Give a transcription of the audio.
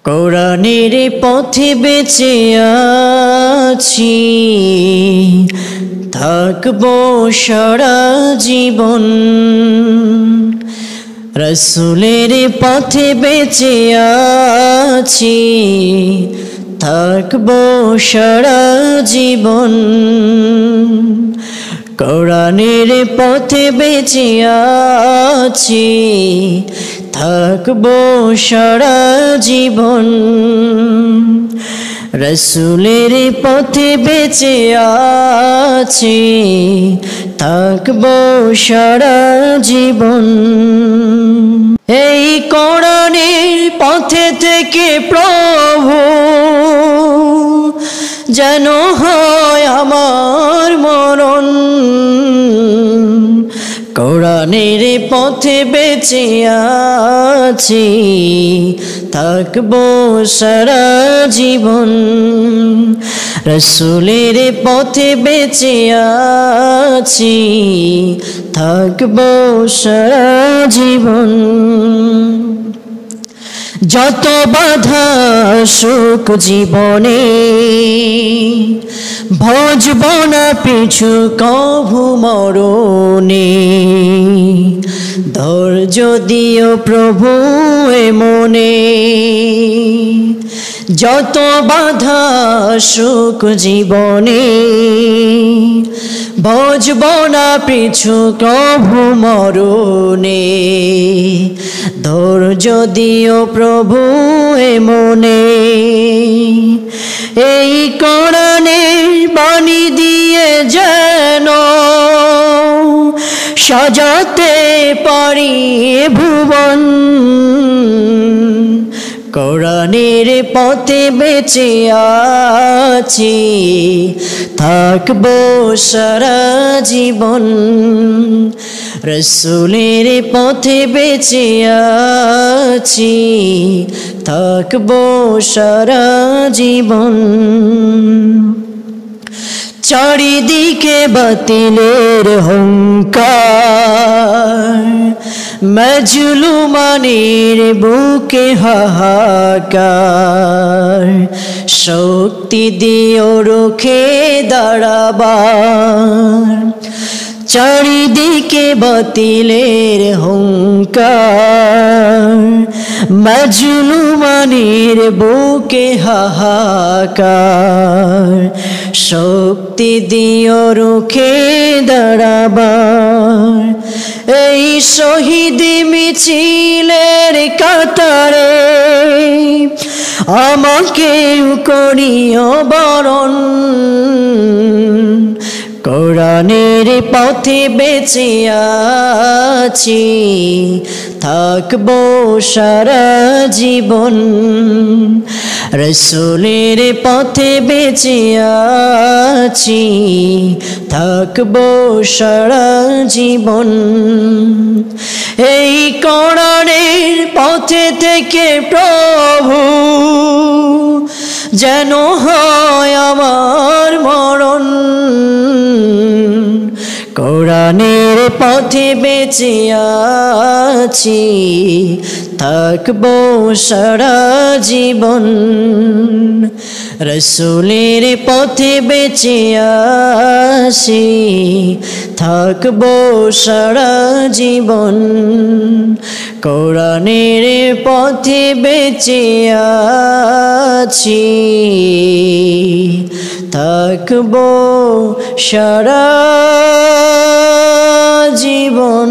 কোরআনের পথে বেঁচে আছি, থাকবো সারা জীবন। রসুলের পথে বেঁচে আছি, থাকবো সারা জীবন। কোরআনের পথে বেঁচে আছি, থাকবো সারা জীবন। রসুলের পথে বেঁচে আছি, থাকবো সারা জীবন। এই কোরআনের পথে থেকে প্রভু যেন হয় আমার মরণ। কোরআনের পথে বেঁচে আছি, থাকবো সারা জীবন। রসুলের পথে বেঁচে আছি, থাকবো সারা জীবন। যত বাধা সুখ জীবনে, ভজব না পিছু কভু মরণে। ধৈর্য দিও প্রভু এ মনে, যত বাধা সুখ জীবনে, ভজব না পিছু কভু মরণে। ধৈর্য দিও প্রভু এ মনে। এই কোরআনের বাণী দিয়ে যেন সাজাতে পারি ভুবন। কোরআনের পথে বেঁচে আছি, থাকবো সারা জীবন। রসুলের পথে বেঁচে আছি, থাকবো সারা জীবন। চারিদিকে বাতিলের হুঙ্কার, মজলুমানের বুকে হাহাকার। শক্তি দিও রুখে দাঁড়াবার, চারিদিকে বাতিলের হুঙ্কার। মজলুমানের বুকে হাহাকার। শক্তি দিও রুখে দাঁড়াবার। এই শহীদ মিছিলের কাতারে আমাকেও করিও বরণ। কোরআনের পথে বেঁচে আছি, থাকবো সারা জীবন। রসুলের পথে বেঁচে আছি, থাকবো সারা জীবন। এই কোরআনের পথে থেকে প্রভু যেন হয় আমার মরণ। কোরআনের পথে বেঁচে আছি, থাকবো সারা জীবন। রসুলের পথে বেঁচে আছি, থাকবো সারা জীবন। কোরআনের পথে বেঁচে আছি, থাকবো সারা জীবন।